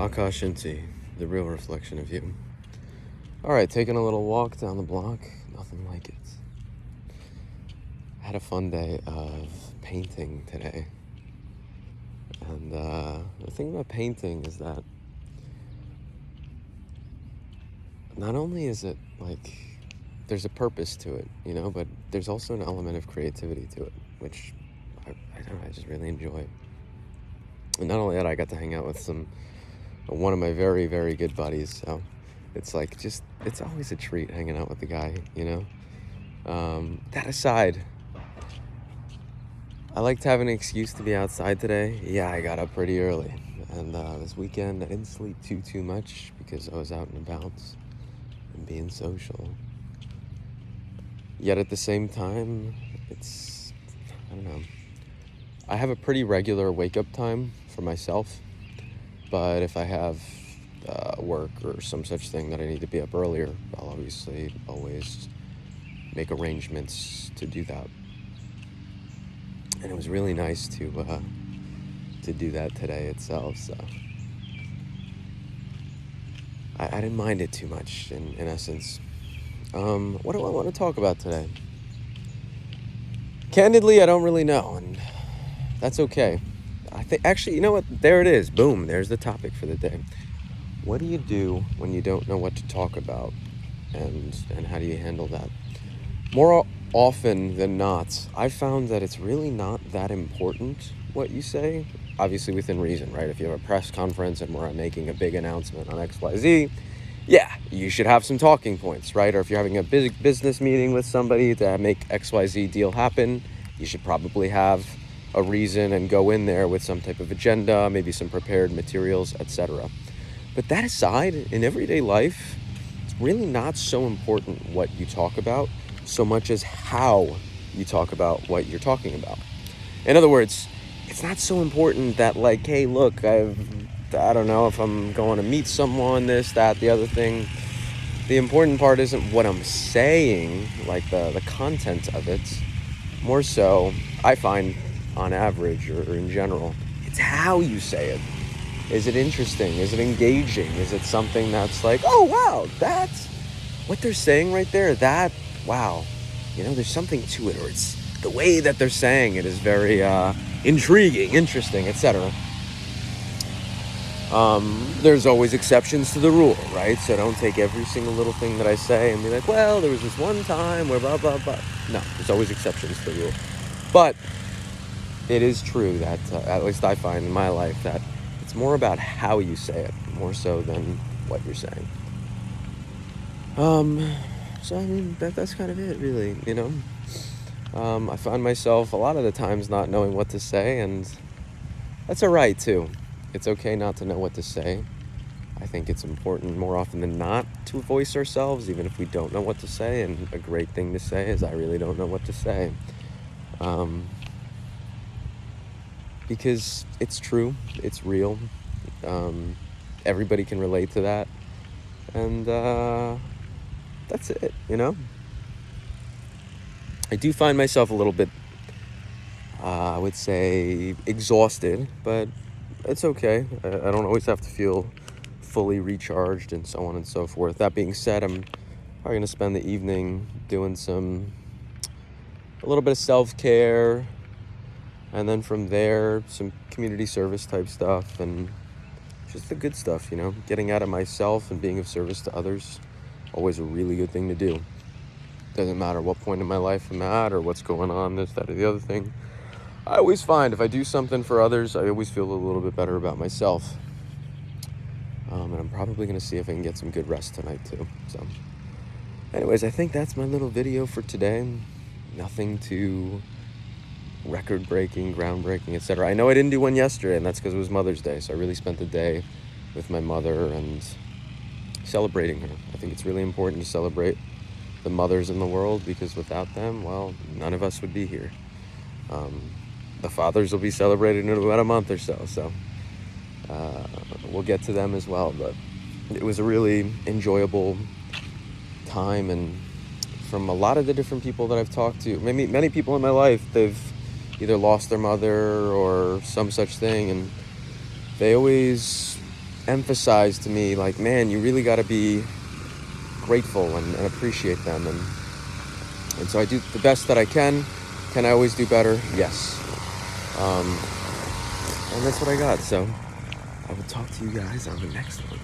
Akash Inti, the real reflection of you. Alright, taking a little walk down the block. Nothing like it. Had a fun day of painting today. And the thing about painting is that not only is it like there's a purpose to it, but there's also an element of creativity to it, which I don't know, I just really enjoy. And not only that, I got to hang out with one of my very, very good buddies, so it's like it's always a treat hanging out with the guy, That aside, I like to have an excuse to be outside today. Yeah, I got up pretty early, and this weekend I didn't sleep too much because I was out and about and being social. Yet at the same time, I don't know. I have a pretty regular wake-up time for myself, but if I have work or some such thing that I need to be up earlier, I'll obviously always make arrangements to do that. And it was really nice to do that today itself, so I didn't mind it too much in essence. What do I want to talk about today? Candidly, I don't really know, and that's okay. I think, actually, you know what? There it is. Boom. There's the topic for the day. What do you do when you don't know what to talk about, and how do you handle that? More often than not, I've found that it's really not that important what you say, obviously within reason, right? If you have a press conference and we're making a big announcement on XYZ, yeah, you should have some talking points, right? Or if you're having a big business meeting with somebody to make XYZ deal happen, you should probably have a reason and go in there with some type of agenda, maybe some prepared materials, etc. But that aside, in everyday life, it's really not so important what you talk about so much as how you talk about what you're talking about. In other words, it's not so important that like, hey, look, I don't know if I'm going to meet someone, this, that, the other thing. The important part isn't what I'm saying, like the content of it. More so, I find, on average or in general, it's how you say it. Is it interesting? Is it engaging? Is it something that's like, oh, wow, that's what they're saying right there? That, wow, there's something to it, or it's the way that they're saying it is very intriguing, interesting, etc. There's always exceptions to the rule, right? So don't take every single little thing that I say and be like, well, there was this one time where blah, blah, blah. No, there's always exceptions to the rule. But it is true that, at least I find in my life, that it's more about how you say it, more so than what you're saying. So I mean, that's kind of it, really, I find myself a lot of the times not knowing what to say, and that's all right, too. It's okay not to know what to say. I think it's important more often than not to voice ourselves, even if we don't know what to say, and a great thing to say is I really don't know what to say. Because it's true, it's real, everybody can relate to that, and that's it, I do find myself a little bit, I would say, exhausted, but it's okay. I don't always have to feel fully recharged and so on and so forth. That being said, I'm probably going to spend the evening doing a little bit of self-care, and then from there, some community service type stuff, and just the good stuff, getting out of myself and being of service to others. Always a really good thing to do. Doesn't matter what point in my life I'm at or what's going on, this, that, or the other thing. I always find if I do something for others, I always feel a little bit better about myself. And I'm probably going to see if I can get some good rest tonight, too. So, anyways, I think that's my little video for today. Nothing too record-breaking, groundbreaking, etc. I know I didn't do one yesterday, and that's because it was Mother's Day, so I really spent the day with my mother and celebrating her. I think it's really important to celebrate the mothers in the world, because without them, well, none of us would be here. The fathers will be celebrated in about a month or so we'll get to them as well, but it was a really enjoyable time, and from a lot of the different people that I've talked to, many people in my life, they've either lost their mother or some such thing, and they always emphasized to me, like, man, you really got to be grateful and appreciate them. And so I do the best that I can. Can I always do better? Yes. Um, and that's what I got. So I will talk to you guys on the next one.